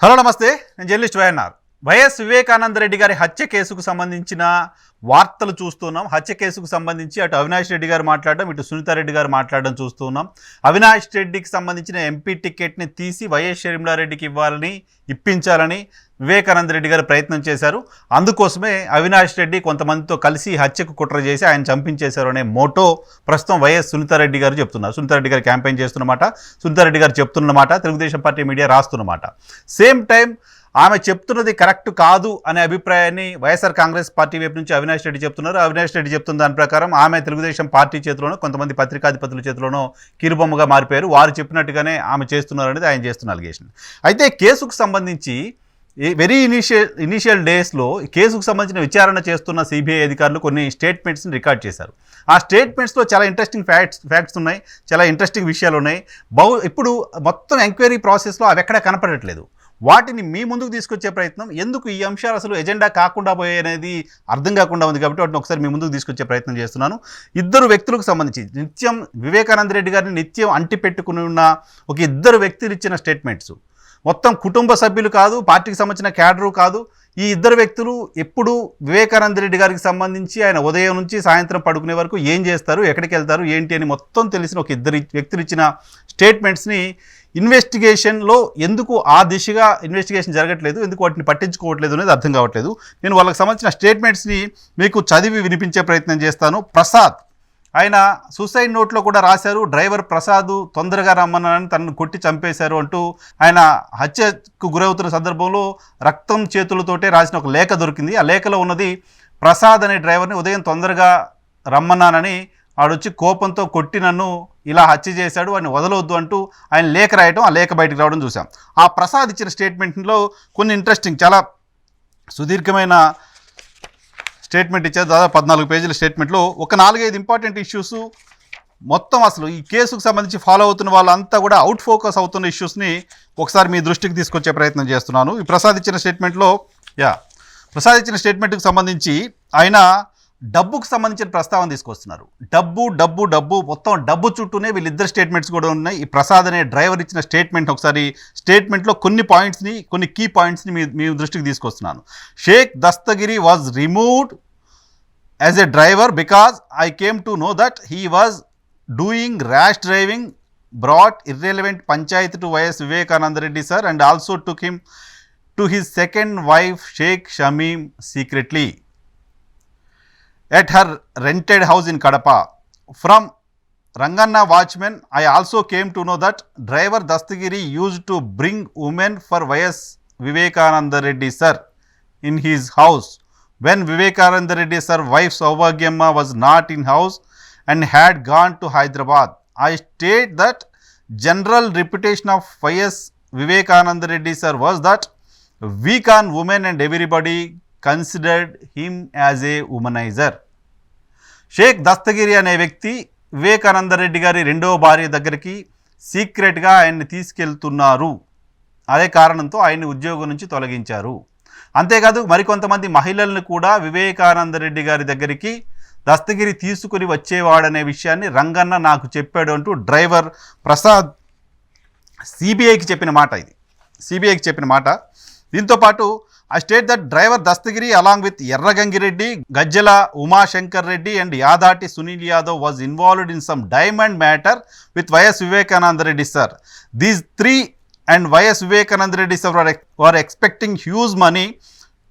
Hello నమస్తే, నేను journalist YNR. YS Vivekananda Reddy గారి హత్య కేసుకు సంబంధించిన వార్తలు చూస్తున్నాం. హత్య కేసుకు సంబంధించి అటు అవినాష్ రెడ్డి గారు మాట్లాడడం, ఇటు సునీతారెడ్డి గారు మాట్లాడడం చూస్తున్నాం. అవినాష్ రెడ్డికి సంబంధించిన ఎంపీ టికెట్ని తీసి వైఎస్ షర్మిలారెడ్డికి ఇప్పించాలని వివేకానంద రెడ్డి గారు ప్రయత్నం చేశారు. అందుకోసమే అవినాష్ రెడ్డి కొంతమందితో కలిసి హత్యకు కుట్ర చేసి ఆయన చంపించేశారు అనే మోటో ప్రస్తుతం వైఎస్ సునీతారెడ్డి గారు చెప్తున్నారు. సునీతారెడ్డి గారు క్యాంపెయిన్ చేస్తున్నమాట, సునీతారెడ్డి గారు చెప్తున్నమాట, తెలుగుదేశం పార్టీ మీడియా రాస్తున్నమాట. సేమ్ టైం ఆమె చెప్తున్నది కరెక్ట్ కాదు అనే అభిప్రాయాన్ని వైఎస్ఆర్ కాంగ్రెస్ పార్టీ వైపు నుంచి అవినాష్ రెడ్డి చెప్తున్నారు. అవినాష్ రెడ్డి చెప్తున్న దాని ప్రకారం ఆమె తెలుగుదేశం పార్టీ చేతిలోనో కొంతమంది పత్రికాధిపతుల చేతిలోనో కీలుబొమ్మగా మారిపోయారు. వారు చెప్పినట్టుగానే ఆమె చేస్తున్నారు అనేది ఆయన చేస్తున్న అలిగేషన్. అయితే కేసుకు సంబంధించి వెరీ ఇనీషియల్ డేస్లో కేసుకు సంబంధించిన విచారణ చేస్తున్న సిబిఐ అధికారులు కొన్ని స్టేట్మెంట్స్ని రికార్డ్ చేశారు. ఆ స్టేట్మెంట్స్లో చాలా ఇంట్రెస్టింగ్ ఫ్యాక్ట్స్ ఉన్నాయి, చాలా ఇంట్రెస్టింగ్ విషయాలు ఉన్నాయి. ఇప్పుడు మొత్తం ఎంక్వైరీ ప్రాసెస్లో అవి ఎక్కడా కనపడట్లేదు. వాటిని మీ ముందుకు తీసుకొచ్చే ప్రయత్నం, ఎందుకు ఈ అంశాలు అసలు ఎజెండా కాకుండా పోయాయి అనేది అర్థం కాకుండా ఉంది కాబట్టి వాటిని ఒకసారి మీ ముందుకు తీసుకొచ్చే ప్రయత్నం చేస్తున్నాను. ఇద్దరు వ్యక్తులకు సంబంధించి నిత్యం వివేకానంద రెడ్డి గారిని నిత్యం అంటిపెట్టుకుని ఉన్న ఒక ఇద్దరు వ్యక్తులు ఇచ్చిన స్టేట్మెంట్స్, మొత్తం కుటుంబ సభ్యులు కాదు, పార్టీకి సంబంధించిన క్యాడరు కాదు, ఈ ఇద్దరు వ్యక్తులు ఎప్పుడు వివేకానంద రెడ్డి గారికి సంబంధించి ఆయన ఉదయం నుంచి సాయంత్రం పడుకునే వరకు ఏం చేస్తారు, ఎక్కడికి వెళ్తారు, ఏంటి అని మొత్తం తెలిసిన ఒక ఇద్దరు వ్యక్తులు ఇచ్చిన స్టేట్మెంట్స్ని ఇన్వెస్టిగేషన్లో ఎందుకు ఆ దిశగా ఇన్వెస్టిగేషన్ జరగట్లేదు, ఎందుకు వాటిని పట్టించుకోవట్లేదు అనేది అర్థం కావట్లేదు. నేను వాళ్ళకి సంబంధించిన స్టేట్మెంట్స్ని మీకు చదివి వినిపించే ప్రయత్నం చేస్తాను. ప్రసాద్, ఆయన సూసైడ్ నోట్లో కూడా రాశారు, డ్రైవర్ ప్రసాద్ తొందరగా రమ్మన్నానని తనను కొట్టి చంపేశారు అంటూ ఆయన హత్యకు గురవుతున్న సందర్భంలో రక్తం చేతులతోటే రాసిన ఒక లేఖ దొరికింది. ఆ లేఖలో ఉన్నది ప్రసాద్ అనే డ్రైవర్ని ఉదయం తొందరగా రమ్మన్నానని ఆడొచ్చి కోపంతో కొట్టి నన్ను ఇలా హత్య చేశాడు, వాడిని వదలవద్దు అంటూ ఆయన లేఖ రాయటం, ఆ లేఖ బయటకు రావడం చూసాం. ఆ ప్రసాద్ ఇచ్చిన స్టేట్మెంట్లో కొన్ని ఇంట్రెస్టింగ్, చాలా సుదీర్ఘమైన స్టేట్మెంట్ ఇచ్చారు. దాదాపు 14 పేజీల స్టేట్మెంట్లో ఒక 4-5 ఇంపార్టెంట్ ఇష్యూస్, మొత్తం అసలు ఈ కేసుకు సంబంధించి ఫాలో అవుతున్న వాళ్ళంతా కూడా అవుట్ ఫోకస్ అవుతున్న ఇష్యూస్ని ఒకసారి మీ దృష్టికి తీసుకొచ్చే ప్రయత్నం చేస్తున్నాను. ఈ ప్రసాద్ ఇచ్చిన స్టేట్మెంట్కి సంబంధించి ఆయన డబ్బుకు సంబంధించిన ప్రస్తావన తీసుకొస్తున్నారు. డబ్బు మొత్తం డబ్బు చుట్టూనే వీళ్ళిద్దరు స్టేట్మెంట్స్ కూడా ఉన్నాయి. ఈ ప్రసాద్ అనే డ్రైవర్ ఇచ్చిన స్టేట్మెంట్ ఒకసారి స్టేట్మెంట్లో కొన్ని కీ పాయింట్స్ని మీ దృష్టికి తీసుకొస్తున్నాను. Shaik Dastagiri was removed as a driver because I came to know that he was doing rash driving, brought irrelevant panchayat to YS Vivekananda Reddy sir and also took him to his second wife Sheikh Shamim secretly at her rented house in Kadapa. From Ranganna watchman, I also came to know that driver Dastagiri used to bring women for YS Vivekananda Reddy sir in his house. When Vivekananda Reddy sir wife Saubhagyamma was not in house and had gone to Hyderabad, I state that general reputation of YS Vivekananda Reddy sir was that weak on women and everybody considered him as a womanizer. Shaik Dastagiri అనే వ్యక్తి వివేకానంద రెడ్డి గారి రెండవ భార్య దగ్గరికి సీక్రెట్గా ఆయన్ని తీసుకెళ్తున్నారు. అదే కారణంతో ఆయన్ని ఉద్యోగం నుంచి తొలగించారు. అంతేకాదు మరికొంతమంది మహిళలను కూడా వివేకానంద రెడ్డి గారి దగ్గరికి దస్తగిరి తీసుకుని వచ్చేవాడనే విషయాన్ని రంగన్న నాకు చెప్పాడు అంటూ డ్రైవర్ ప్రసాద్ సిబిఐకి చెప్పిన మాట. దీంతోపాటు I state that driver Dastagiri along with Yerragangireddy, Gajjala Umashankar Reddy and Yadati Sunil Yadav was involved in some diamond matter with YS Vivekananda Reddy sir. These three and YS Vivekananda Reddy sir were expecting huge money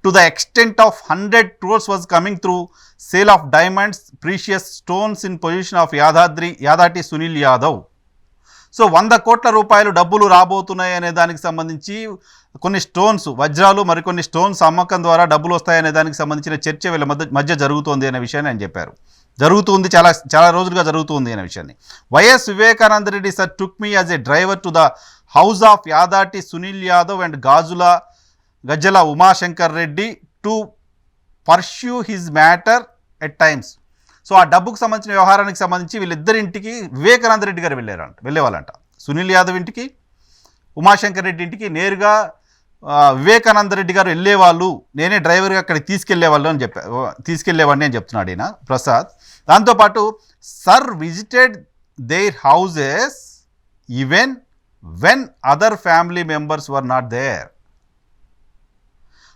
to the extent of 100 crores was coming through sale of diamonds, precious stones in possession of Yadati Sunil Yadav. So 100 కోట్ల రూపాయలు డబ్బులు రాబోతున్నాయి అనే దానికి సంబంధించి కొన్ని stones, వజ్రాలు, మరికొన్ని స్టోన్స్ అమ్మకం ద్వారా డబ్బులు వస్తాయనే దానికి సంబంధించిన చర్చ వీళ్ళ మధ్య జరుగుతోంది అనే విషయాన్ని ఆయన చెప్పారు. జరుగుతుంది, చాలా రోజులుగా జరుగుతుంది అనే విషయాన్ని. YS Vivekananda Reddy sir took me as a driver to the house of Yadati Sunil Yadav and Gajjala Umashankar Reddy to pursue his matter at times. So ఆ డబ్బుకు సంబంధించిన వ్యవహారానికి సంబంధించి వీళ్ళిద్దరింటికి వివేకానంద రెడ్డి గారు వెళ్ళేవాళ్ళంట. సునీల్ యాదవ్ ఇంటికి, ఉమాశంకర్ రెడ్డి ఇంటికి నేరుగా వివేకానంద రెడ్డి గారు వెళ్ళేవాళ్ళు, నేనే డ్రైవర్గా అక్కడికి తీసుకెళ్లేవాడిని అని చెప్తున్నాడు ఈయన ప్రసాద్. దాంతోపాటు sir visited there houses even when other family members were not there.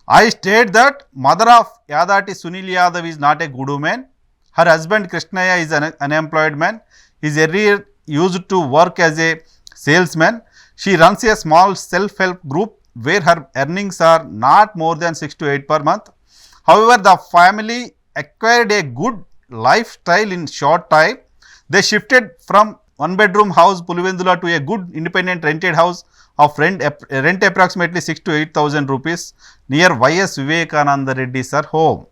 I state that mother of Yadati Sunil Yadav is not a good woman. Her husband Krishnaya is an unemployed man. His career used to work as a salesman. She runs a small self-help group where her earnings are not more than 6 to 8 per month. However, the family acquired a good lifestyle in short time. They shifted from one-bedroom house Pulivendula to a good independent rented house of rent approximately 6 to 8,000 rupees near YS Vivekananda Reddy sir home.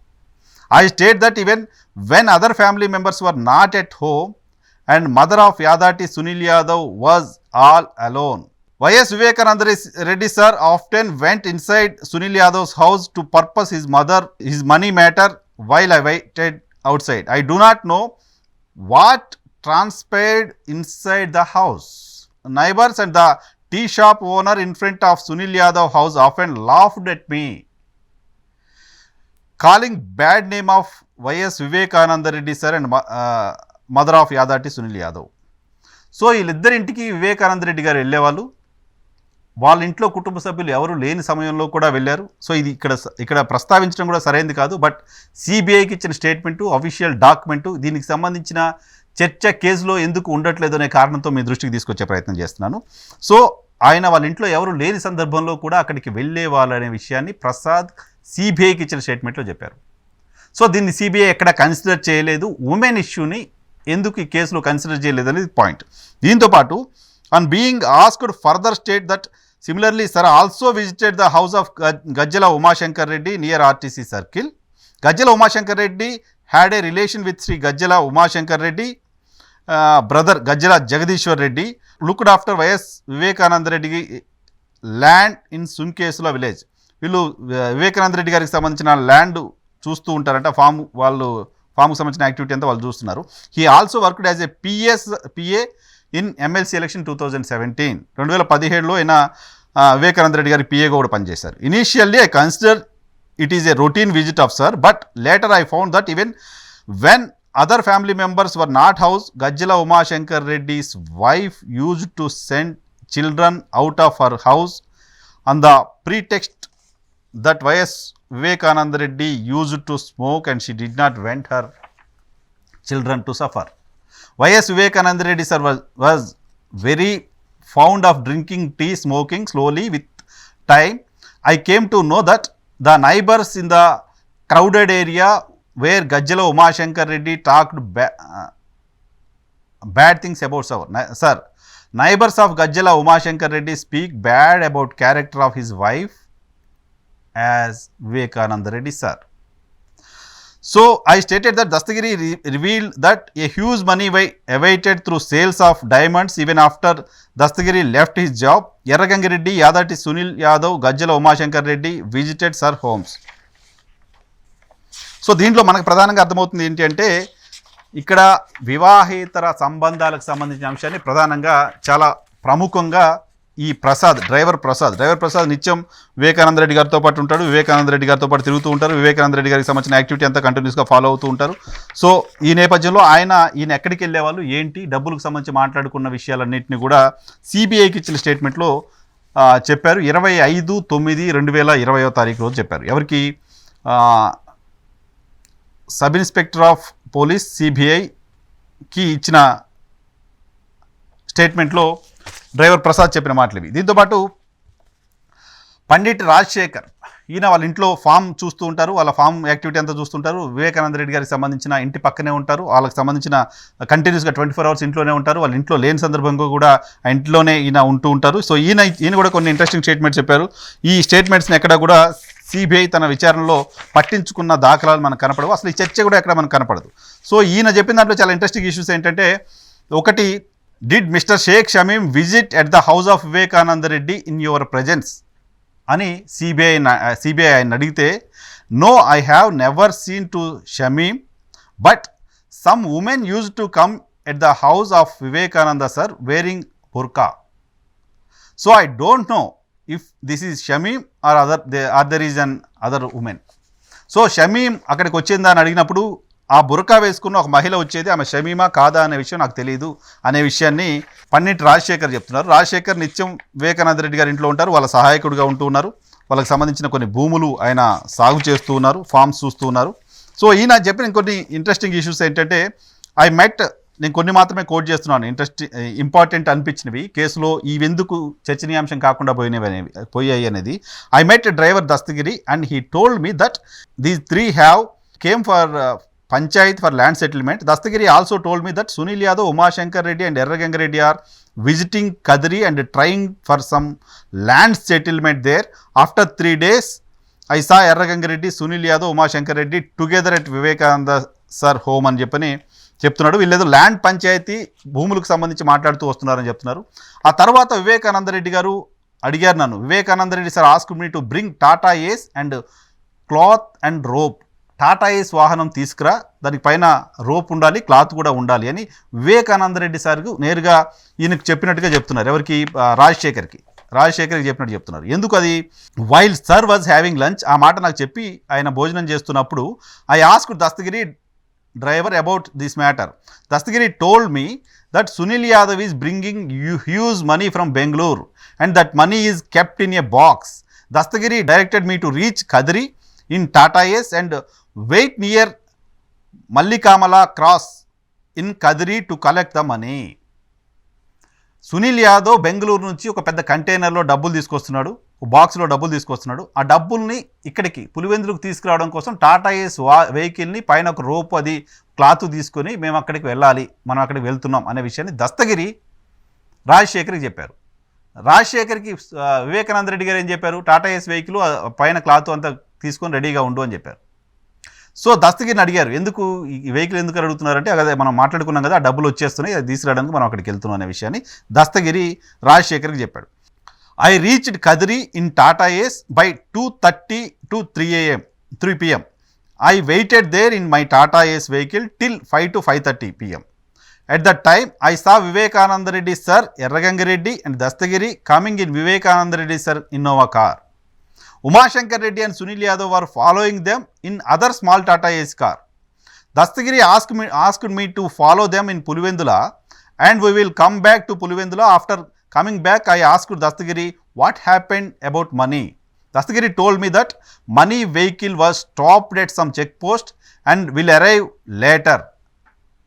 I state that even when other family members were not at home and mother of Yadati Sunil Yadav was all alone. YS Vivekananda Reddy sir often went inside Sunil Yadav's house to purpose his money matter while I waited outside. I do not know what transpired inside the house. Neighbors and the tea shop owner in front of Sunil Yadav house often laughed at me, calling bad name of YS Vivekananda Reddy sir and mother of Yadati Sunil Yadav. So వీళ్ళిద్దరింటికి వివేకానంద రెడ్డి గారు వెళ్ళేవాళ్ళు. వాళ్ళ ఇంట్లో కుటుంబ సభ్యులు ఎవరు లేని సమయంలో కూడా వెళ్ళారు. సో ఇది ఇక్కడ ప్రస్తావించడం కూడా సరైనది కాదు. బట్ సిబిఐకి ఇచ్చిన స్టేట్మెంటు, అఫీషియల్ డాక్యుమెంటు, దీనికి సంబంధించిన చర్చ కేసులో ఎందుకు ఉండట్లేదు అనే కారణంతో మీ దృష్టికి తీసుకొచ్చే ప్రయత్నం చేస్తున్నాను. సో ఆయన వాళ్ళ ఇంట్లో ఎవరు లేని సందర్భంలో కూడా అక్కడికి వెళ్ళే వాళ్ళనే విషయాన్ని ప్రసాద్ సిబిఐకి ఇచ్చిన స్టేట్మెంట్లో చెప్పారు. సో దీన్ని సిబిఐ ఎక్కడ కన్సిడర్ చేయలేదు. ఉమెన్ ఇష్యూని ఎందుకు ఈ కేసులో కన్సిడర్ చేయలేదు అనేది పాయింట్. దీంతోపాటు on being asked further state that similarly sir also visited the house of Gajjala Umashankar Reddy near RTC circle. Gajjala Umashankar Reddy had a relation with Shri Gajjala Umashankar Reddy brother Gajjala Jagadishwar Reddy looked after YS Vivekananda రెడ్డికి ల్యాండ్ ఇన్ సున్కేసుల విలేజ్. వీళ్ళు వివేకానంద రెడ్డి గారికి సంబంధించిన ల్యాండ్ చూస్తూ ఉంటారంట. ఫామ్కి సంబంధించిన యాక్టివిటీ అంతా వాళ్ళు చూస్తున్నారు. He also worked as a PA in MLC election 2017. 2017లో ఆయన వివేకానంద రెడ్డి గారి పిఏగా కూడా పనిచేశారు. Initially I consider it is a routine visit of sir, but later I found that even when other family members were not house, Gajjala Umashankar Reddy's wife used to send children out of her house on the pretext that YS Vivekananda Reddy used to smoke and she did not want her children to suffer. YS Vivekananda Reddy sir was very fond of drinking tea, smoking slowly with time. I came to know that the neighbors in the crowded area where Gajjala Umashankar Reddy talked bad things about sir. Neighbors of Gajjala Umashankar Reddy speak bad about character of his wife as Vivekananda Reddy sir. So I stated that Dastagiri revealed that a huge money awaited through sales of diamonds even after Dastagiri left his job. Yerragangi Reddy, Yadati Sunil Yadav, Gajjala Umashankar Reddy visited sir homes. So దీంట్లో మనకు ప్రధానంగా అర్థమవుతుంది ఏంటి అంటే, ఇక్కడ వివాహేతర సంబంధాలకు సంబంధించిన అంశాన్ని ప్రధానంగా చాలా ప్రముఖంగా ఈ డ్రైవర్ ప్రసాద్ నిత్యం వివేకానంద రెడ్డి గారితో పాటు ఉంటాడు. వివేకానంద రెడ్డి గారితో పాటు తిరుగుతూ ఉంటారు. వివేకానంద రెడ్డి గారికి సంబంధించిన యాక్టివిటీ అంతా కంటిన్యూస్గా ఫాలో అవుతూ ఉంటారు. సో ఈ నేపథ్యంలో ఈయన ఎక్కడికి వెళ్ళేవాళ్ళు, ఏంటి, డబ్బులకు సంబంధించి మాట్లాడుకున్న విషయాలన్నింటినీ కూడా సిబిఐకి ఇచ్చిన స్టేట్మెంట్లో చెప్పారు. 25/9/2020 రోజు చెప్పారు. ఎవరికి? సబ్ ఇన్స్పెక్టర్ ఆఫ్ పోలీస్ సిబిఐకి ఇచ్చిన స్టేట్మెంట్లో డ్రైవర్ ప్రసాద్ చెప్పిన మాటలు ఇవి. దీంతోపాటు పండిట్ రాజశేఖర్, ఈయన వాళ్ళ ఇంట్లో ఫామ్ చూస్తూ ఉంటారు. వాళ్ళ ఫామ్ యాక్టివిటీ అంతా చూస్తుంటారు. వివేకానంద రెడ్డి గారికి సంబంధించిన ఇంటి పక్కనే ఉంటారు. వాళ్ళకి సంబంధించిన కంటిన్యూస్గా 24 hours ఇంట్లోనే ఉంటారు. వాళ్ళ ఇంట్లో లేని సందర్భంగా కూడా ఆ ఇంట్లోనే ఈయన ఉంటూ ఉంటారు. సో ఈయన కూడా కొన్ని ఇంట్రెస్టింగ్ స్టేట్మెంట్స్ చెప్పారు. ఈ స్టేట్మెంట్స్ని ఎక్కడ కూడా సిబిఐ తన విచారణలో పట్టించుకున్న దాఖలాలు మనకు కనపడవు. అసలు ఈ చర్చ కూడా ఎక్కడ మనకు కనపడదు. సో ఈయన చెప్పిన దాంట్లో చాలా ఇంట్రెస్టింగ్ ఇష్యూస్ ఏంటంటే, ఒకటి, did mister Sheikh Shamim visit at the house of Vivekananda Reddy in your presence అని సిబిఐ ఆయన అడిగితే, no, I have never seen to Shamim, but some women use to come at the house of Vivekananda sir wearing burqa. So I don't know if this is Shamim or there is an other woman. So Shamim అక్కడికి వచ్చిందా అని అడిగినప్పుడు ఆ బురకా వేసుకున్న ఒక మహిళ వచ్చేది, ఆమె షమీమా కాదా అనే విషయం నాకు తెలియదు అనే విషయాన్ని పండిట్ రాజశేఖర్ చెప్తున్నారు. రాజశేఖర్ నిత్యం వివేకానంద రెడ్డి గారి ఇంట్లో ఉంటారు. వాళ్ళ సహాయకుడిగా ఉంటూ ఉన్నారు. వాళ్ళకి సంబంధించిన కొన్ని భూములు ఆయన సాగు చేస్తూ ఉన్నారు, ఫార్మ్స్ చూస్తూ ఉన్నారు. సో ఈయన చెప్పిన ఇంకొన్ని ఇంట్రెస్టింగ్ ఇష్యూస్ ఏంటంటే నేను కొన్ని మాత్రమే కోట్ చేస్తున్నాను, ఇంపార్టెంట్ అనిపించినవి కేసులో ఇవెందుకు చర్చనీయాంశం కాకుండా పోయాయి అనేది. I met driver Dastagiri and he told me that these 3 have came for panchayat for land settlement. Dastagiri also told me that Sunil Yadav, Umashankar Reddy and Erra Ganga Reddy are visiting Kadri and trying for some land settlement there. After 3 days, I saw Erragangareddy, Sunil Yadav, Umashankar Reddy together at Vivekananda sir home అని చెప్తున్నాడు. వీళ్ళేదో land panchayat భూములకు సంబంధించి మాట్లాడుతూ వస్తున్నారని చెప్తున్నారు. ఆ తర్వాత వివేకానంద రెడ్డి గారు అడిగారు నన్ను, Vivekananda Reddy sir asked me to bring Tata Ace and cloth and rope. Tata Ace వాహనం తీసుకురా, దానికి పైన రోప్ ఉండాలి, క్లాత్ కూడా ఉండాలి అని వివేకానంద రెడ్డి సార్కు నేరుగా ఈయనకు చెప్పినట్టుగా చెప్తున్నారు. ఎవరికి? రాజశేఖర్కి చెప్పినట్టు చెప్తున్నారు. ఎందుకు అది? While sir was having lunch, ఆ మాట నాకు చెప్పి ఆయన భోజనం చేస్తున్నప్పుడు I asked Dastagiri driver about this matter. Dastagiri told me that Sunil Yadav is bringing huge money from Bengaluru and that money is kept in a box. Dastagiri directed me to reach Kadiri in Tata Ace and wait near Mallikamala cross in Kadiri to collect the money. Sunil Yadav Bengaluru నుంచి ఒక పెద్ద కంటైనర్లో డబ్బులు తీసుకొస్తున్నాడు, బాక్స్లో డబ్బులు తీసుకొస్తున్నాడు. ఆ డబ్బుల్ని ఇక్కడికి పులివెందులకు తీసుకురావడం కోసం టాటా ఏస్ వెహికల్ని పైన ఒక రోప్ అది క్లాత్ తీసుకొని మేము అక్కడికి వెళ్ళాలి, మనం అక్కడికి వెళ్తున్నాం అనే విషయాన్ని దస్తగిరి రాజశేఖర్కి చెప్పారు. రాజశేఖర్కి వివేకానంద రెడ్డి గారు ఏం చెప్పారు? టాటా ఏస్ వెహికల్ పైన క్లాత్ అంతా తీసుకొని రెడీగా ఉండు అని చెప్పారు. సో దస్తగిరిని అడిగారు, ఎందుకు ఈ వెహికల్ ఎందుకు అడుగుతున్నారంటే అదే మనం మాట్లాడుకున్నాం కదా, ఆ డబ్బులు వచ్చేస్తున్నాయి, అది తీసుకురావడానికి మనం అక్కడికి వెళ్తున్నాం అనే విషయాన్ని దస్తగిరి రాజశేఖర్కి చెప్పాడు. I reached Kadiri in Tata Ace by 2:30 to 3 p.m. I waited there in my Tata Ace vehicle till 5 to 5:30 p.m. At that time, I saw Vivekananda Reddy sir, Erragangareddy and Dastagiri coming in Vivekananda Reddy sir Innova car. Umashankar Reddy and Sunil Yadav were following them in other small Tata Ace car. Dastagiri asked me to follow them in Pulivendula and we will come back to Pulivendula. After coming back, I asked Dastagiri what happened about money. Dastagiri told me that money vehicle was stopped at some check post and will arrive later.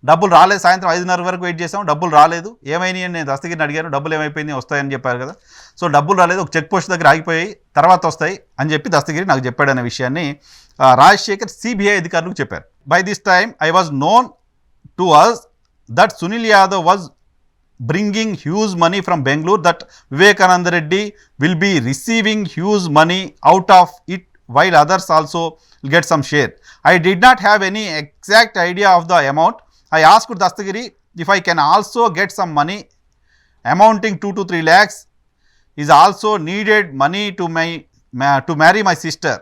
డబ్బులు రాలేదు, సాయంత్రం 5:30 వరకు wait చేసాం, డబ్బులు రాలేదు, ఏమైనాయి అని నేను దస్తగిరిని అడిగాను. డబ్బులు ఏమైపోయింది, వస్తాయని చెప్పారు కదా. సో డబ్బులు రాలేదు, ఒక చెక్ పోస్ట్ దగ్గర ఆగిపోయాయి, తర్వాత వస్తాయి అని చెప్పి దస్తగిరి నాకు చెప్పాడనే విషయాన్ని రాజశేఖర్ సిబిఐ అధికారులకు చెప్పారు. By this time I was known to us that Sunil Yadav was bringing huge money from Bengaluru, that Vivekananda Reddy will be receiving huge money out of it while others also get some share. I did not have any exact idea of the amount. I asked Dastagiri if I can also get some money amounting 2 to 3 lakhs is also needed money to marry my sister.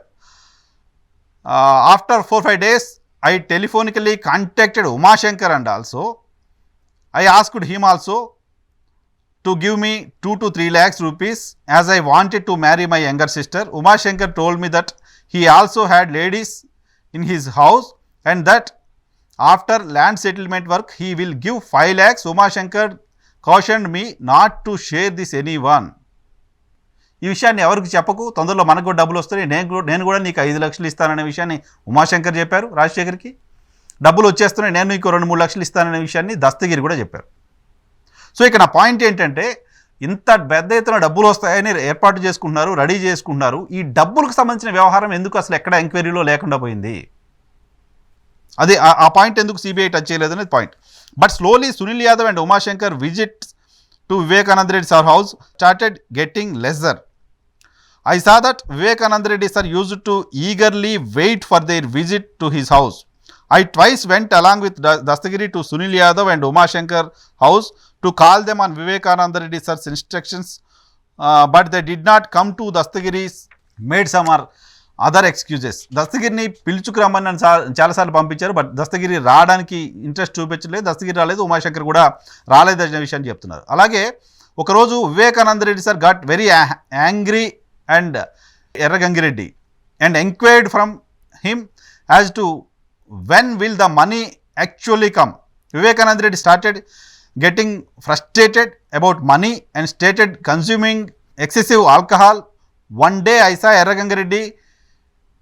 After 4-5 days, I telephonically contacted Umashankar and also I asked him also to give me 2 to 3 lakhs rupees as I wanted to marry my younger sister. Umashankar told me that he also had ladies in his house and that after land settlement work he will give 5 lakhs. Umashankar cautioned me not to share this anyone. ఈ విషయాన్ని ఎవరికి చెప్పకు, తొందరలో మనకు కూడా డబ్బులు వస్తాయి, నేను కూడా నీకు 5 లక్షలు ఇస్తాననే విషయాన్ని ఉమాశంకర్ చెప్పారు రాజశేఖర్కి. డబ్బులు వచ్చేస్తున్నాయి, నేను నీకు 2-3 లక్షలు ఇస్తాననే విషయాన్ని దస్తగిరి కూడా చెప్పారు. సో ఇక నా పాయింట్ ఏంటంటే, ఇంత పెద్ద ఎత్తున డబ్బులు వస్తాయని ఏర్పాటు చేసుకుంటున్నారు, రెడీ చేసుకుంటున్నారు, ఈ డబ్బులకు సంబంధించిన వ్యవహారం ఎందుకు అసలు ఎక్కడ ఎంక్వైరీలో లేకుండా పోయింది? అది ఆ పాయింట్ ఎందుకు సిబిఐ టచ్ చేయలేదు అనేది పాయింట్. But slowly Sunil Yadav and Umashankar visit to Vivekananda Reddy sir house started getting ledger. I saw that Vivekananda Reddy sir used to eagerly wait for their visit to his house. I twice went along with Dastagiri to Sunil Yadav and Umashankar house to call them on Vivekananda Reddy sir's instructions, but they did not come to Dastagiri's made some other excuses. దస్తగిరిని పిలుచుకురమ్మని నన్ను చాలాసార్లు పంపించారు, but Dastagiri రావడానికి interest చూపించలేదు, దస్తగిరి రాలేదు, ఉమాశంకర్ కూడా రాలేదు అనే విషయాన్ని చెప్తున్నారు. అలాగే ఒకరోజు Vivekananda Reddy sir got very angry and Erragangareddy and inquired from him as to when will the money actually come. Vivekananda Reddy started getting frustrated about money and started consuming excessive alcohol one day I saw Erra Ganga Reddy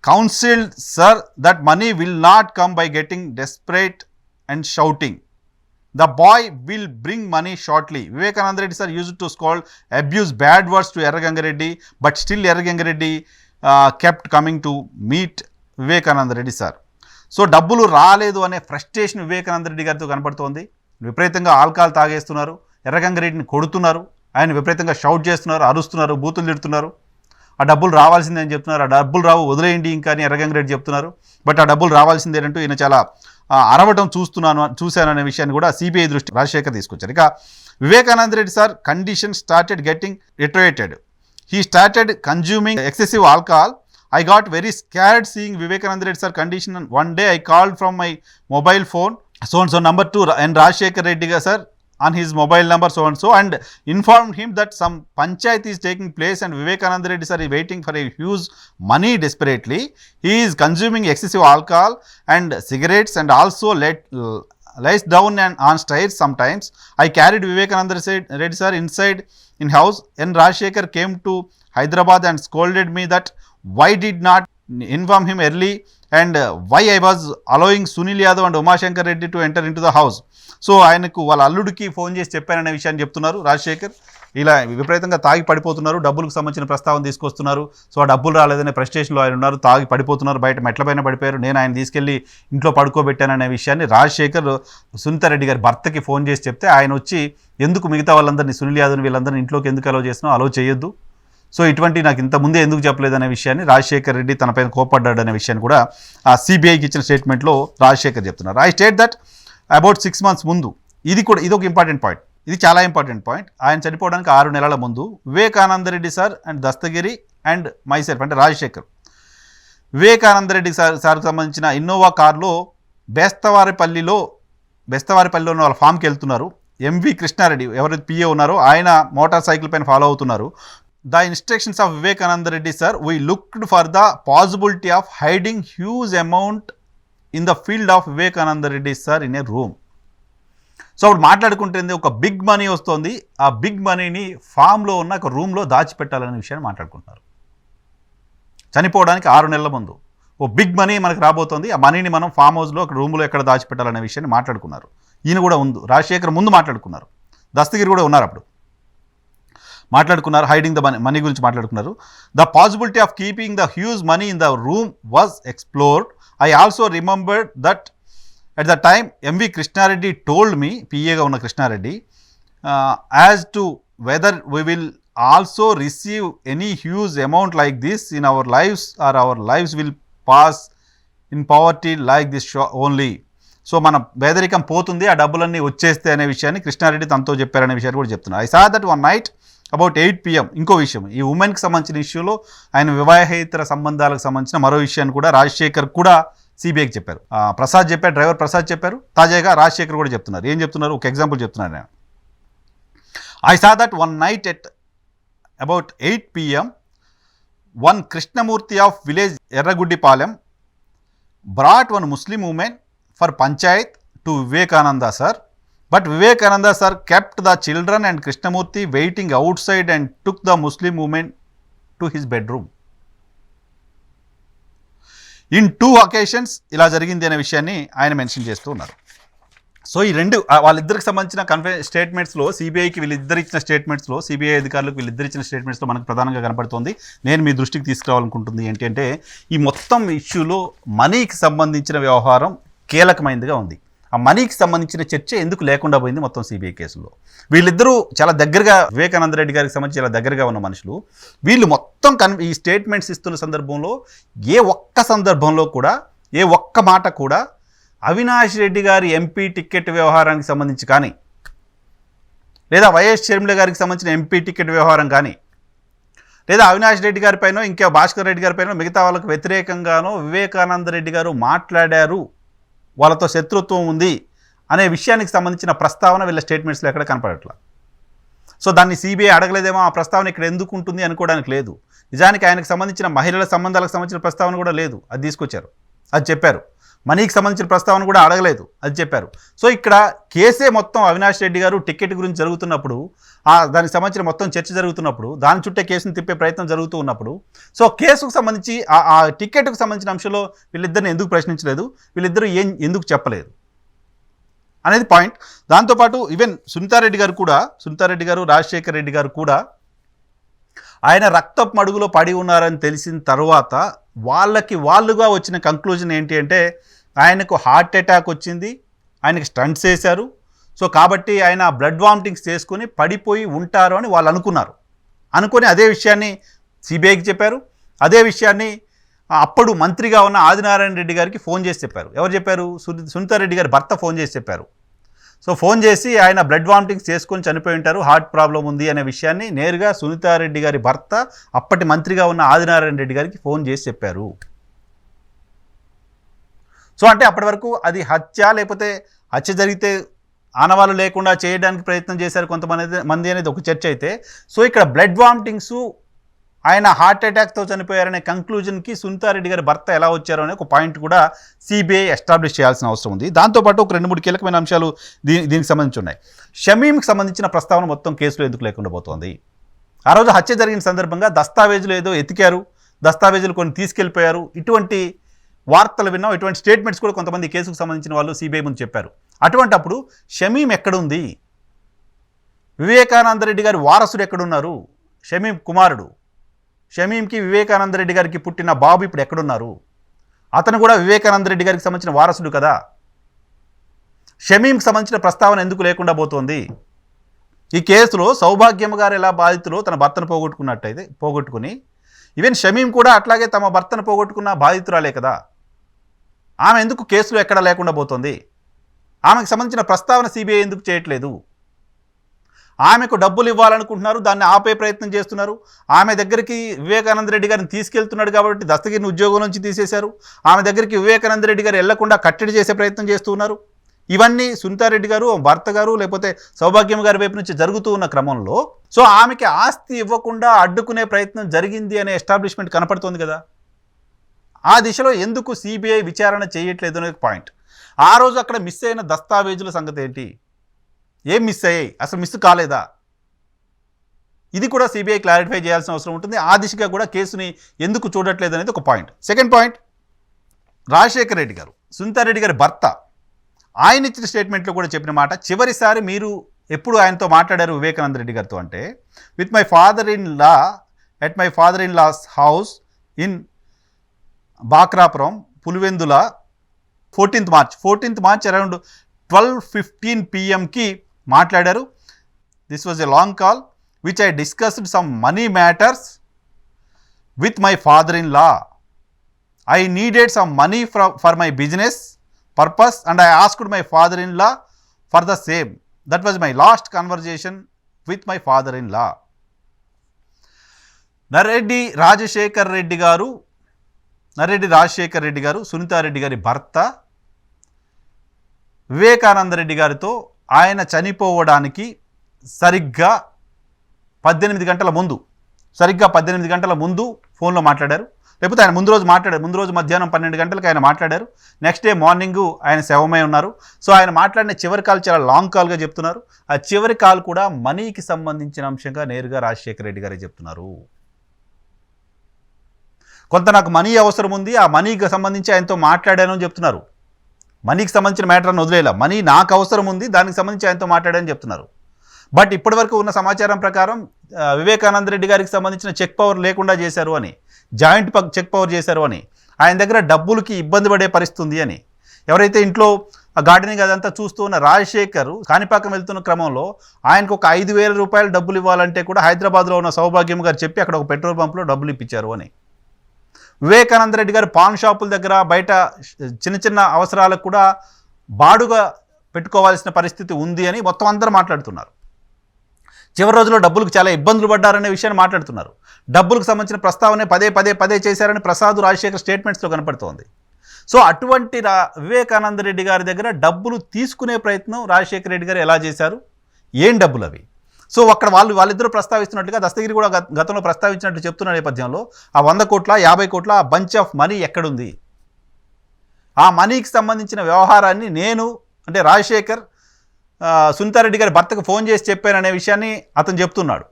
counseled sir that money will not come by getting desperate and shouting. The boy will bring money shortly. Vivekananda Reddy sir used to scold, abuse bad words to Erragangi Reddy, but still Erragangi Reddy kept coming to meet Vivekananda Reddy sir. So డబ్బులు రాలేదు అనే frustration Vivekananda Reddy గారితో కనపడుతోంది. విపరీతంగా alcohol తాగేస్తున్నారు, Erragangi రెడ్డిని కొడుతున్నారు, ఆయన విపరీతంగా షౌట్ చేస్తున్నారు, అరుస్తున్నారు, బూతులు తిడుతున్నారు. ఆ డబ్బులు రావాల్సిందే అని చెప్తున్నారు. ఆ డబ్బులు రావు, వదిలేయండి ఇంకా అని ఎర్రగంగి రెడ్డి చెప్తున్నారు. బట్ ఆ డబ్బులు రావాల్సిందేనంటూ ఈయన చాలా అరవటం చూశాను అనే విషయాన్ని కూడా సిబిఐ దృష్టి రాజశేఖర్ తీసుకొచ్చారు. ఇక Vivekananda Reddy sir condition started getting deteriorated. He started consuming excessive alcohol. I got very scared seeing Vivekananda Reddy sir condition. One day I called from my mobile phone so and so number to and Rajshekar Reddy sir on his mobile number so and informed him that some panchayat is taking place and Vivekananda Reddy sir is waiting for a huge money desperately. He is consuming excessive alcohol and cigarettes and also lies down and on stairs sometimes. I carried Vivekananda Reddy sir inside in house and Rajshekar came to Hyderabad and scolded me that why did not inform him early and why I was allowing Sunil Yadav and Umashankar Reddy to enter into the house. So ఆయనకు వాళ్ళ అల్లుడికి phone చేసి చెప్పాననే విషయాన్ని చెప్తున్నారు రాజశేఖర్. ఇలా విపరీతంగా తాగి పడిపోతున్నారు, డబ్బులకు సంబంధించిన ప్రస్తావన తీసుకొస్తున్నారు. సో ఆ డబ్బులు రాలేదనే ఫ్రస్ట్రేషన్లో ఆయన ఉన్నారు, తాగి పడిపోతున్నారు, బయట మెట్ల పైన పడిపోయారు, నేను ఆయన తీసుకెళ్లి ఇంట్లో పడుకోబెట్టాననే విషయాన్ని రాజశేఖర్ సునీతారెడ్డి గారి భర్తకి ఫోన్ చేసి చెప్తే ఆయన వచ్చి ఎందుకు మిగతా వాళ్ళందరినీ సునీల్ యాదవ్ వీళ్ళందరినీ ఇంట్లోకి ఎందుకు అలౌ చేసినా అలౌ చేయొద్దు, సో ఇటువంటి నాకు ఇంత ముందే ఎందుకు చెప్పలేదనే విషయాన్ని రాజశేఖర్ రెడ్డి తనపైన కోపడ్డాడు అనే విషయాన్ని కూడా ఆ సిబిఐకి ఇచ్చిన స్టేట్మెంట్లో రాజశేఖర్ చెప్తున్నారు. I state that about 6 months ముందు, ఇది ఒక ఇంపార్టెంట్ పాయింట్, ఇది చాలా ఇంపార్టెంట్ పాయింట్. ఆయన చనిపోవడానికి 6 నెలల ముందు Vivekananda Reddy sir and Dastagiri and myself అంటే రాజశేఖర్ వివేకానంద రెడ్డి సార్కి సంబంధించిన ఇన్నోవా కార్లో బెస్తవారిపల్లిలో ఉన్న వాళ్ళ ఫామ్కి వెళ్తున్నారు. ఎంవి కృష్ణారెడ్డి ఎవరైతే పిఏ ఉన్నారో ఆయన మోటార్ సైకిల్ పైన ఫాలో అవుతున్నారు. The instructions of Vivekananda Reddy sir, we looked for the possibility of hiding huge amount in the field of Vivekananda Reddy sir in a room. So అప్పుడు మాట్లాడుకుంటుంది ఒక big money వస్తుంది, ఆ big మనీని ఫామ్లో ఉన్న ఒక రూమ్లో దాచిపెట్టాలనే విషయాన్ని మాట్లాడుకుంటున్నారు. చనిపోవడానికి 6 నెలల ముందు ఓ బిగ్ మనీ మనకు రాబోతోంది, ఆ మనీని మనం ఫామ్ హౌస్లో ఒక రూమ్లో ఎక్కడ దాచిపెట్టాలనే విషయాన్ని మాట్లాడుకున్నారు. ఈయన కూడా రాజశేఖర్ ముందు మాట్లాడుకున్నారు, దస్తగిరి కూడా ఉన్నారు అప్పుడు మాట్లాడుకున్నారు. హైడింగ్ ద మనీ గురించి మాట్లాడుకున్నారు. The possibility of keeping the huge money in the room was explored. I also remembered that at the time MV Krishna Reddy told me, పిఏగా ఉన్న Krishna Reddy, as to whether we will also receive any huge amount like this in our lifes or our lifes will pass in poverty like this only. So మన పేదరికం పోతుంది, ఆ డబ్బులన్నీ వచ్చేస్తే అనే విషయాన్ని కృష్ణారెడ్డి తనతో చెప్పారనే విషయాన్ని కూడా చెప్తున్నారు. I saw that one night about 8 PM. ఇంకో విషయం, ఈ ఉమెన్కి సంబంధించిన ఇష్యూలో ఆయన వివాహేతర సంబంధాలకు సంబంధించిన మరో విషయాన్ని కూడా రాజశేఖర్ కూడా సిబిఐకి చెప్పారు. ప్రసాద్ చెప్పారు, డ్రైవర్ ప్రసాద్ చెప్పారు, తాజాగా రాజశేఖర్ కూడా చెప్తున్నారు. ఏం చెప్తున్నారు, ఒక ఎగ్జాంపుల్ చెప్తున్నారు నేను. I saw that one night at about 8 PM, one Krishnamurthy of village Erragudipalem brought one Muslim women for panchayat to Vivekananda sir. But Vivekananda sir kept the children and Krishnamurti waiting outside and took the Muslim woman to his bedroom. In 2 occasions ఇలా జరిగింది అనే విషయాన్ని ఆయన mention చేస్తూ ఉన్నారు. So ఈ రెండు వాళ్ళిద్దరికి సంబంధించిన స్టేట్మెంట్స్లో సిబిఐకి వీళ్ళిద్దరు ఇచ్చిన స్టేట్మెంట్స్లో, సిబిఐ అధికారులకు వీళ్ళిద్దరు ఇచ్చిన స్టేట్మెంట్స్లో మనకు ప్రధానంగా కనపడుతుంది. నేను మీ దృష్టికి తీసుకురావాలనుకుంటుంది ఏంటంటే ఈ మొత్తం ఇష్యూలో మనీకి సంబంధించిన వ్యవహారం కీలకమైనదిగా ఉంది. ఆ మనీకి సంబంధించిన చర్చ ఎందుకు లేకుండా పోయింది మొత్తం సిబిఐ కేసులో. వీళ్ళిద్దరూ చాలా దగ్గరగా, వివేకానంద రెడ్డి గారికి సంబంధించి చాలా దగ్గరగా ఉన్న మనుషులు. వీళ్ళు మొత్తం ఈ స్టేట్మెంట్స్ ఇస్తున్న సందర్భంలో ఏ ఒక్క సందర్భంలో కూడా, ఏ ఒక్క మాట కూడా అవినాష్ రెడ్డి గారి ఎంపీ టికెట్ వ్యవహారానికి సంబంధించి కానీ, లేదా వైఎస్ షర్మిల గారికి సంబంధించిన ఎంపీ టికెట్ వ్యవహారం కానీ, లేదా అవినాష్ రెడ్డి గారి పైన, ఇంకా భాస్కర్ రెడ్డి గారి పైన, మిగతా వాళ్ళకు వ్యతిరేకంగానో వివేకానంద రెడ్డి గారు మాట్లాడారు, వాళ్ళతో శత్రుత్వం ఉంది అనే విషయానికి సంబంధించిన ప్రస్తావన వీళ్ళ స్టేట్మెంట్స్లో ఎక్కడ కనపడట్లా. సో దాన్ని సిబిఐ అడగలేదేమో, ఆ ప్రస్తావన ఇక్కడ ఎందుకు ఉంటుంది అనుకోవడానికి లేదు. నిజానికి ఆయనకు సంబంధించిన మహిళల సంబంధాలకు సంబంధించిన ప్రస్తావన కూడా లేదు, అది తీసుకొచ్చారు, అది చెప్పారు. మనీకి సంబంధించిన ప్రస్తావన కూడా అడగలేదు, అది చెప్పారు. సో ఇక్కడ కేసే మొత్తం అవినాష్ రెడ్డి గారు టికెట్ గురించి జరుగుతున్నప్పుడు, దానికి సంబంధించిన మొత్తం చర్చ జరుగుతున్నప్పుడు, దాని చుట్టే కేసును తిప్పే ప్రయత్నం జరుగుతూ ఉన్నప్పుడు, సో కేసుకు సంబంధించి ఆ టికెట్కు సంబంధించిన అంశంలో వీళ్ళిద్దరిని ఎందుకు ప్రశ్నించలేదు, వీళ్ళిద్దరూ ఎందుకు చెప్పలేదు అనేది పాయింట్. దాంతోపాటు ఈవెన్ సునీతారెడ్డి గారు రాజశేఖర్ రెడ్డి గారు కూడా ఆయన రక్తపు మడుగులో పడి ఉన్నారని తెలిసిన తర్వాత వాళ్ళుగా వచ్చిన కంక్లూజన్ ఏంటి అంటే, ఆయనకు హార్ట్ అటాక్ వచ్చింది, ఆయనకి స్టంట్స్ వేశారు, సో కాబట్టి ఆయన బ్లడ్ వామిటింగ్స్ చేసుకొని పడిపోయి ఉంటారు అని వాళ్ళు అనుకొని అదే విషయాన్ని సిబిఐకి చెప్పారు. అదే విషయాన్ని అప్పుడు మంత్రిగా ఉన్న ఆదినారాయణ రెడ్డి గారికి ఫోన్ చేసి చెప్పారు. ఎవరు చెప్పారు? సునీతారెడ్డి గారి భర్త ఫోన్ చేసి చెప్పారు. సో ఫోన్ చేసి ఆయన బ్లడ్ వామిటింగ్స్ చేసుకొని చనిపోయి ఉంటారు, హార్ట్ ప్రాబ్లం ఉంది అనే విషయాన్ని నేరుగా సునీతారెడ్డి గారి భర్త అప్పటి మంత్రిగా ఉన్న ఆదినారాయణ రెడ్డి గారికి ఫోన్ చేసి చెప్పారు. సో అంటే అప్పటి వరకు అది హత్య, లేకపోతే హత్య జరిగితే ఆనవాళ్ళు లేకుండా చేయడానికి ప్రయత్నం చేశారు కొంతమంది అనేది ఒక చర్చ అయితే, సో ఇక్కడ బ్లడ్ వామిటింగ్స్, ఆయన హార్ట్ అటాక్తో చనిపోయారనే కంక్లూజన్కి సునీతారెడ్డి గారి భర్త ఎలా వచ్చారో అనే ఒక పాయింట్ కూడా సిబిఐ ఎస్టాబ్లిష్ చేయాల్సిన అవసరం ఉంది. దాంతోపాటు ఒక 2-3 కీలకమైన అంశాలు దీనికి సంబంధించి ఉన్నాయి. షమీమ్కి సంబంధించిన ప్రస్తావన మొత్తం కేసులో ఎందుకు లేకుండా పోతోంది? ఆ రోజు హత్య జరిగిన సందర్భంగా దస్తావేజులు ఏదో ఎతికారు, దస్తావేజులు కొన్ని తీసుకెళ్ళిపోయారు, ఇటువంటి వార్తలు విన్నాం, ఇటువంటి స్టేట్మెంట్స్ కూడా కొంతమంది కేసుకు సంబంధించిన వాళ్ళు సిబిఐ ముందు చెప్పారు. అటువంటప్పుడు షమీమ్ ఎక్కడుంది? వివేకానంద రెడ్డి గారి వారసుడు ఎక్కడున్నారు? షమీమ్ కుమారుడు, షమీమ్కి వివేకానంద రెడ్డి గారికి పుట్టిన బాబు ఇప్పుడు ఎక్కడున్నారు? అతను కూడా వివేకానంద రెడ్డి గారికి సంబంధించిన వారసుడు కదా. షమీమ్కి సంబంధించిన ప్రస్తావన ఎందుకు లేకుండా పోతోంది? ఈ కేసులో సౌభాగ్యమ్మ గారు ఎలా బాధితులు తన భర్తను పోగొట్టుకుని, ఈవెన్ షమీమ్ కూడా అట్లాగే తమ భర్తను పోగొట్టుకున్న బాధితురాలే కదా. ఆమె ఎందుకు కేసులో ఎక్కడా లేకుండా పోతుంది? ఆమెకు సంబంధించిన ప్రస్తావన సిబిఐ ఎందుకు చేయట్లేదు? ఆమెకు డబ్బులు ఇవ్వాలనుకుంటున్నారు, దాన్ని ఆపే ప్రయత్నం చేస్తున్నారు. ఆమె దగ్గరికి వివేకానంద రెడ్డి గారిని తీసుకెళ్తున్నాడు కాబట్టి దస్తగిరిని ఉద్యోగం నుంచి తీసేశారు. ఆమె దగ్గరికి వివేకానంద రెడ్డి గారు వెళ్లకుండా కట్టడి చేసే ప్రయత్నం చేస్తున్నారు. ఇవన్నీ సునీతారెడ్డి గారు, భర్త గారు, లేకపోతే సౌభాగ్యం గారి వైపు నుంచి జరుగుతూ ఉన్న క్రమంలో సో ఆమెకి ఆస్తి ఇవ్వకుండా అడ్డుకునే ప్రయత్నం జరిగింది అనే ఎస్టాబ్లిష్మెంట్ కనపడుతోంది కదా. ఆ దిశలో ఎందుకు సిబిఐ విచారణ చేయట్లేదు అనే పాయింట్. ఆ రోజు అక్కడ మిస్ అయిన దస్తావేజుల సంగతి ఏంటి? ఏం మిస్ అయ్యాయి? అసలు మిస్ కాలేదా? ఇది కూడా సిబిఐ క్లారిఫై చేయాల్సిన అవసరం ఉంటుంది. ఆ దిశగా కూడా కేసుని ఎందుకు చూడట్లేదు అనేది ఒక point. Second point, Rajasekhar Reddy గారు, సునీతారెడ్డి గారి భర్త, ఆయన ఇచ్చిన స్టేట్మెంట్లో కూడా చెప్పిన మాట, చివరిసారి మీరు ఎప్పుడు ఆయనతో మాట్లాడారు వివేకానంద రెడ్డి గారితో అంటే, with my father in law at my father in law's house in Bakrapuram, Pulivendula, 14th March around 12:15 PM మాట్లాడారు. This was a long call which I discussed some money matters with my father in law. I needed some money for my business purpose and I asked my father in law for the same. That was my last conversation with my father in law. Narreddy Rajasekhar Reddy గారు సునీతారెడ్డి గారి భర్త వివేకానంద రెడ్డి గారితో ఆయన చనిపోవడానికి సరిగ్గా 18 గంటల ముందు ఫోన్లో మాట్లాడారు. లేకపోతే ఆయన ముందు రోజు మధ్యాహ్నం 12 గంటలకు ఆయన మాట్లాడారు. నెక్స్ట్ డే మార్నింగు ఆయన శవమై ఉన్నారు. సో ఆయన మాట్లాడిన చివరి కాల్ చాలా లాంగ్ కాల్గా చెప్తున్నారు. ఆ చివరి కాల్ కూడా మనీకి సంబంధించిన అంశంగా నేరుగా రాజశేఖర రెడ్డి గారే చెప్తున్నారు. కొంత నాకు మనీ అవసరం ఉంది, ఆ మనీకి సంబంధించి ఆయనతో మాట్లాడాను అని చెప్తున్నారు. మనీకి సంబంధించిన మ్యాటర్ అని వదిలేలా, మనీ నాకు అవసరం ఉంది, దానికి సంబంధించి ఆయనతో మాట్లాడాలని చెప్తున్నారు. బట్ ఇప్పటివరకు ఉన్న సమాచారం ప్రకారం వివేకానంద రెడ్డి గారికి సంబంధించిన చెక్ పవర్ లేకుండా చేశారు అని, జాయింట్ చెక్ పవర్ చేశారు అని, ఆయన దగ్గర డబ్బులకి ఇబ్బంది పడే పరిస్థితి ఉంది అని, ఎవరైతే ఇంట్లో గార్డెనింగ్ అదంతా చూస్తూ ఉన్న రాజశేఖర్ కాణిపాకం వెళ్తున్న క్రమంలో ఆయనకు ఒక 5,000 రూపాయలు డబ్బులు ఇవ్వాలంటే కూడా హైదరాబాద్లో ఉన్న సౌభాగ్యం గారు చెప్పి అక్కడ ఒక పెట్రోల్ పంప్లో డబ్బులు ఇప్పించారు అని, వివేకానంద రెడ్డి గారు పాన్ షాపుల దగ్గర బయట చిన్న అవసరాలకు కూడా బాడుగా పెట్టుకోవాల్సిన పరిస్థితి ఉంది అని మొత్తం అందరూ మాట్లాడుతున్నారు. చివరి రోజుల్లో డబ్బులకు చాలా ఇబ్బందులు పడ్డారనే విషయాన్ని మాట్లాడుతున్నారు. డబ్బులకు సంబంధించిన ప్రస్తావనే పదే చేశారని ప్రసాద్ రాజశేఖర్ స్టేట్మెంట్స్లో కనపడుతోంది. సో అటువంటి వివేకానంద రెడ్డి గారి దగ్గర డబ్బులు తీసుకునే ప్రయత్నం రాజశేఖర రెడ్డి గారు ఎలా చేశారు? ఏం డబ్బులు అవి? సో అక్కడ వాళ్ళిద్దరూ ప్రస్తావిస్తున్నట్టుగా దస్తగిరి కూడా గతంలో ప్రస్తావించినట్టు చెప్తున్న నేపథ్యంలో ఆ 100 కోట్ల 50 కోట్ల బంచ్ ఆఫ్ మనీ ఎక్కడుంది? ఆ మనీకి సంబంధించిన వ్యవహారాన్ని నేను అంటే రాజశేఖర్ సునీతారెడ్డి గారి భర్తకు ఫోన్ చేసి చెప్పాననే విషయాన్ని అతను చెప్తున్నాడు.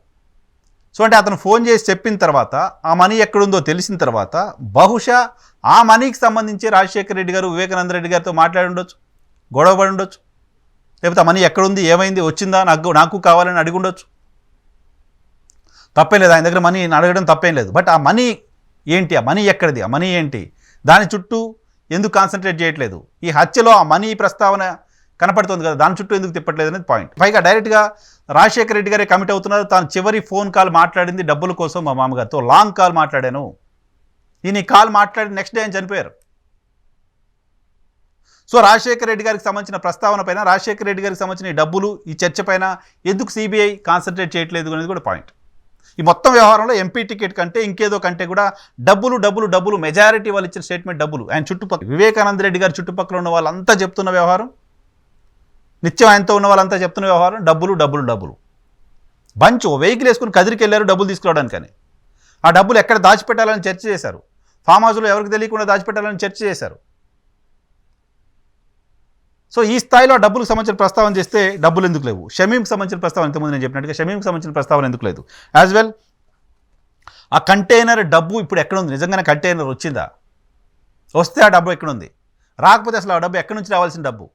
సో అంటే అతను ఫోన్ చేసి చెప్పిన తర్వాత ఆ మనీ ఎక్కడుందో తెలిసిన తర్వాత బహుశా ఆ మనీకి సంబంధించి రాజశేఖర రెడ్డి గారు వివేకానంద రెడ్డి గారితో మాట్లాడి ఉండొచ్చు, గొడవపడి ఉండొచ్చు, లేకపోతే ఆ మనీ ఎక్కడుంది, ఏమైంది, వచ్చిందా, నాకు కావాలని అడిగి ఉండొచ్చు. తప్పేం లేదు, ఆయన దగ్గర మనీ అడగడం తప్పేం లేదు. బట్ ఆ మనీ ఏంటి, ఆ మనీ ఎక్కడిది, ఆ మనీ ఏంటి, దాని చుట్టూ ఎందుకు కాన్సన్ట్రేట్ చేయట్లేదు? ఈ హత్యలో ఆ మనీ ప్రస్తావన కనపడుతుంది కదా, దాని చుట్టూ ఎందుకు తిప్పట్లేదు అనేది పాయింట్. పైగా డైరెక్ట్గా రాజశేఖర రెడ్డి గారే కమిట్ అవుతున్నారు. తాను చివరి ఫోన్ కాల్ మాట్లాడింది డబ్బుల కోసం మా మామగారితో, లాంగ్ కాల్ మాట్లాడాను. ఈయన కాల్ మాట్లాడి నెక్స్ట్ డే ఆయన చనిపోయారు. సో రాజశేఖర రెడ్డి గారికి సంబంధించిన ప్రస్తావన పైన, రాజశేఖర రెడ్డి గారికి సంబంధించిన ఈ డబ్బులు, ఈ చర్చ పైన ఎందుకు సిబిఐ కాన్సన్ట్రేట్ చేయట్లేదు అనేది కూడా పాయింట్. ఈ మొత్తం వ్యవహారంలో ఎంపీ టికెట్ కంటే ఇంకేదో కంటే కూడా డబ్బులు డబ్బులు డబ్బులు, మెజారిటీ వాళ్ళు ఇచ్చిన స్టేట్మెంట్ డబ్బులు. ఆయన చుట్టుపక్కల వివేకానంద రెడ్డి గారి చుట్టుపక్కల ఉన్న వాళ్ళంతా చెప్తున్న వ్యవహారం, నిత్యం ఆయనతో ఉన్న వాళ్ళంతా చెప్తున్న వ్యవహారం డబ్బులు డబ్బులు డబ్బులు. బంచ్ వెహికల్ వేసుకుని కదిరికి వెళ్ళారు డబ్బులు తీసుకురావడానికని. ఆ డబ్బులు ఎక్కడ దాచిపెట్టాలని చర్చ చేశారు. ఫామ్ హౌస్లో ఎవరికి తెలియకుండా దాచిపెట్టాలని చర్చ చేశారు. సో ఈ స్థాయిలో ఆ డబ్బులకు సంబంధించిన ప్రస్తావన చేస్తే డబ్బులు ఎందుకు లేవు? షమీంకి సంబంధించిన ప్రస్తావన ఇంతకుముందు నేను చెప్పినట్టుగా షమీంకి సంబంధించిన ప్రస్తావన ఎందుకు లేదు? యాజ్ వెల్ ఆ కంటైనర్ డబ్బు ఇప్పుడు ఎక్కడుంది? నిజంగానే కంటైనర్ వచ్చిందా? వస్తే ఆ డబ్బు ఎక్కడుంది? రాకపోతే అసలు ఆ డబ్బు ఎక్కడి నుంచి రావాల్సిన డబ్బు?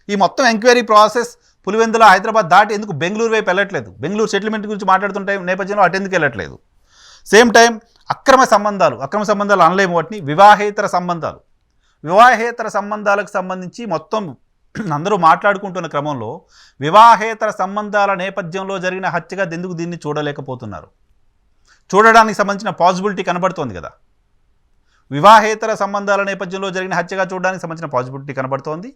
ఈ మొత్తం ఎంక్వైరీ ప్రాసెస్ పులివెందుల హైదరాబాద్ దాటి ఎందుకు బెంగళూరు వైపు వెళ్ళట్లేదు? బెంగళూరు సెటిల్మెంట్ గురించి మాట్లాడుతుంటే నేపథ్యంలో అటు ఎందుకు వెళ్ళట్లేదు? సేమ్ టైం అక్రమ సంబంధాలు అనలేము వాటిని, వివాహేతర సంబంధాలు. వివాహేతర సంబంధాలకు సంబంధించి మొత్తం అందరూ మాట్లాడుకుంటున్న క్రమంలో వివాహేతర సంబంధాల నేపథ్యంలో జరిగిన హత్యగా ఎందుకు దీన్ని చూడలేకపోతున్నారు? చూడడానికి సంబంధించిన పాసిబిలిటీ కనబడుతోంది కదా. వివాహేతర సంబంధాల నేపథ్యంలో జరిగిన హత్యగా చూడడానికి సంబంధించిన పాసిబిలిటీ కనబడుతోంది.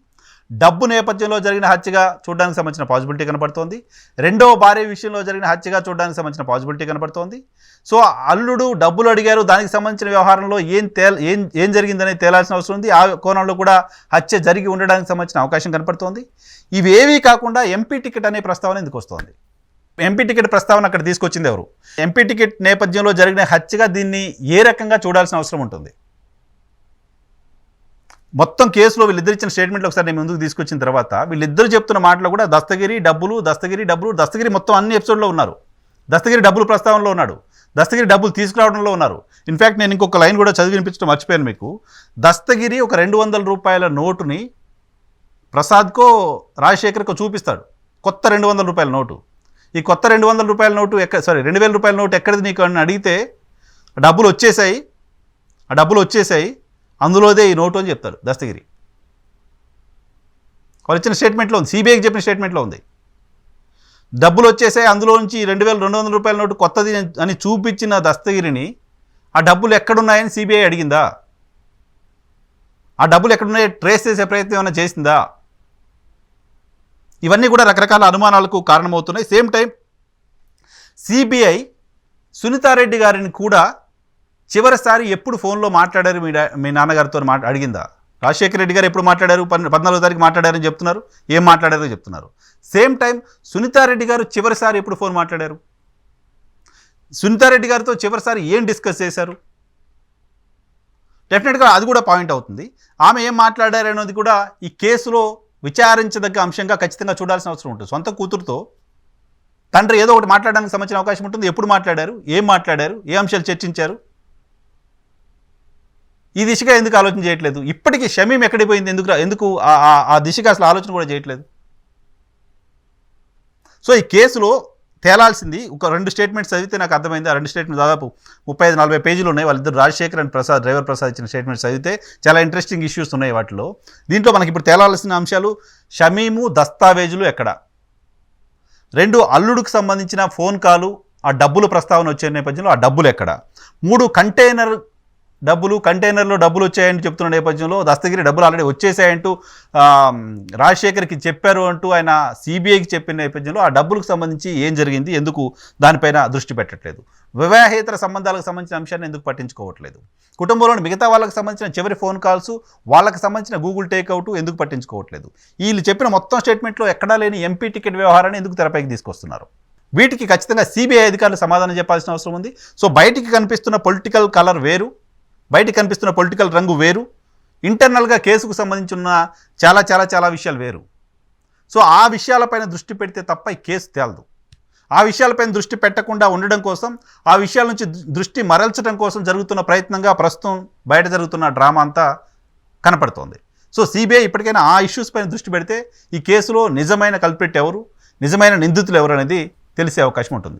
డబ్బు నేపథ్యంలో జరిగిన హత్యగా చూడడానికి సంబంధించిన పాసిబిలిటీ కనబడుతోంది. రెండో భార్య విషయంలో జరిగిన హత్యగా చూడడానికి సంబంధించిన పాసిబిలిటీ కనబడుతోంది. సో అల్లుడు డబ్బులు అడిగారు, దానికి సంబంధించిన వ్యవహారంలో ఏం జరిగిందనేది తేలాల్సిన అవసరం ఉంది. ఆ కోణంలో కూడా హత్య జరిగి ఉండడానికి సంబంధించిన అవకాశం కనపడుతోంది. ఇవేవీ కాకుండా ఎంపీ టికెట్ అనే ప్రస్తావన ఎందుకు వస్తోంది? ఎంపీ టికెట్ ప్రస్తావన అక్కడ తీసుకొచ్చింది ఎవరు? ఎంపీ టికెట్ నేపథ్యంలో జరిగిన హత్యగా దీన్ని ఏ రకంగా చూడాల్సిన అవసరం ఉంటుంది? మొత్తం కేసులో వీళ్ళిద్దరు ఇచ్చిన స్టేట్మెంట్లు ఒకసారి నేను ముందుకు తీసుకొచ్చిన తర్వాత వీళ్ళిద్దరు చెప్తున్న మాటలో కూడా దస్తగిరి దస్తగిరి మొత్తం అన్ని ఎపిసోడ్లో ఉన్నారు. దస్తగిరి డబ్బులు ప్రస్తావనలో ఉన్నాడు, దస్తగిరి డబ్బులు తీసుకురావడంలో ఉన్నారు. ఇన్ఫ్యాక్ట్ నేను ఇంకొక లైన్ కూడా చదివి వినిపించడం మర్చిపోయాను మీకు. దస్తగిరి ఒక 200 రూపాయల నోటుని ప్రసాద్కో రాజశేఖర్కో చూపిస్తాడు, కొత్త 200 రూపాయల నోటు. ఈ కొత్త 200 రూపాయల నోటు 2000 రూపాయల నోటు ఎక్కడిది నీకు అని అడిగితే ఆ డబ్బులు వచ్చేసాయి అందులోదే ఈ నోటు అని చెప్తాడు దస్తగిరి. వాళ్ళు ఇచ్చిన స్టేట్మెంట్లో ఉంది, సిబిఐకి చెప్పిన స్టేట్మెంట్లో ఉంది. డబ్బులు వచ్చేసాయి, అందులో నుంచి 2200 రూపాయల నోటు కొత్తది అని చూపించిన దస్తగిరిని ఆ డబ్బులు ఎక్కడున్నాయని సిబిఐ అడిగిందా? ఆ డబ్బులు ఎక్కడున్నాయో ట్రేస్ చేసే ప్రయత్నం ఏమైనా చేసిందా? ఇవన్నీ కూడా రకరకాల అనుమానాలకు కారణమవుతున్నాయి. సేమ్ టైం సిబిఐ సునీతారెడ్డి గారిని కూడా చివరిసారి ఎప్పుడు ఫోన్లో మాట్లాడారు మీ నాన్నగారితో అడిగిందా? రాజశేఖర రెడ్డి గారు ఎప్పుడు మాట్లాడారు? 14వ తారీఖు మాట్లాడారని చెప్తున్నారు. ఏం మాట్లాడారో చెప్తున్నారు. సేమ్ టైం సునీతారెడ్డి గారు చివరిసారి ఎప్పుడు ఫోన్ మాట్లాడారు? సునీతారెడ్డి గారితో చివరిసారి ఏం డిస్కస్ చేశారు? డెఫినెట్గా అది కూడా పాయింట్ అవుతుంది. ఆమె ఏం మాట్లాడారు అనేది కూడా ఈ కేసులో విచారించదగ్గ అంశంగా ఖచ్చితంగా చూడాల్సిన అవసరం ఉంటుంది. సొంత కూతురుతో తండ్రి ఏదో ఒకటి మాట్లాడడానికి సంబంధించిన అవకాశం ఉంటుంది. ఎప్పుడు మాట్లాడారు, ఏం మాట్లాడారు, ఏ అంశాలు చర్చించారు, ఈ దిశగా ఎందుకు ఆలోచన చేయట్లేదు? ఇప్పటికీ షమీం ఎక్కడికి పోయింది, ఎందుకు ఆ దిశగా అసలు ఆలోచన కూడా చేయట్లేదు? సో ఈ కేసులో తేలాల్సింది ఒక 2 స్టేట్మెంట్స్ చదివితే నాకు అర్థమైంది. ఆ 2 స్టేట్మెంట్ దాదాపు 35-40 పేజీలు ఉన్నాయి. వాళ్ళిద్దరు రాజశేఖర్ అండ్ ప్రసాద్, డ్రైవర్ ప్రసాద్ ఇచ్చిన స్టేట్మెంట్స్ చదివితే చాలా ఇంట్రెస్టింగ్ ఇష్యూస్ ఉన్నాయి వాటిలో. దీంట్లో మనకి ఇప్పుడు తేలాల్సిన అంశాలు షమీము దస్తావేజులు ఎక్కడ, 2 అల్లుడికి సంబంధించిన ఫోన్ కాలు, ఆ డబ్బులు ప్రస్తావన వచ్చే నేపథ్యంలో ఆ డబ్బులు ఎక్కడ, 3 కంటైనర్లో డబ్బులు వచ్చాయని చెప్తున్న నేపథ్యంలో దస్తగిరి డబ్బులు ఆల్రెడీ వచ్చేసాయంటూ రాజశేఖర్కి చెప్పారు అంటూ ఆయన సిబిఐకి చెప్పిన నేపథ్యంలో ఆ డబ్బులకు సంబంధించి ఏం జరిగింది, ఎందుకు దానిపైన దృష్టి పెట్టట్లేదు? వివాహేతర సంబంధాలకు సంబంధించిన అంశాన్ని ఎందుకు పట్టించుకోవట్లేదు? కుటుంబంలోని మిగతా వాళ్ళకి సంబంధించిన చివరి ఫోన్ కాల్స్, వాళ్ళకి సంబంధించిన గూగుల్ టేక్అవుట్ ఎందుకు పట్టించుకోవట్లేదు? వీళ్ళు చెప్పిన మొత్తం స్టేట్మెంట్లో ఎక్కడా లేని ఎంపీ టికెట్ వ్యవహారాన్ని ఎందుకు తెరపైకి తీసుకొస్తున్నారు? వీటికి ఖచ్చితంగా సిబిఐ అధికారులు సమాధానం చెప్పాల్సిన అవసరం ఉంది. సో బయటికి కనిపిస్తున్న పొలిటికల్ కలర్ వేరు, బయటికి కనిపిస్తున్న పొలిటికల్ రంగు వేరు, ఇంటర్నల్గా కేసుకు సంబంధించిన చాలా చాలా చాలా విషయాలు వేరు. సో ఆ విషయాలపైన దృష్టి పెడితే తప్ప ఈ కేసు తేలదు. ఆ విషయాలపైన దృష్టి పెట్టకుండా ఉండడం కోసం, ఆ విషయాల నుంచి దృష్టి మరల్చడం కోసం జరుగుతున్న ప్రయత్నంగా ప్రస్తుతం బయట జరుగుతున్న డ్రామా అంతా కనపడుతోంది. సో సిబిఐ ఇప్పటికైనా ఆ ఇష్యూస్ పైన దృష్టి పెడితే ఈ కేసులో నిజమైన కల్ప్రిట్ ఎవరు, నిజమైన నిందితులు ఎవరు అనేది తెలిసే అవకాశం ఉంటుంది.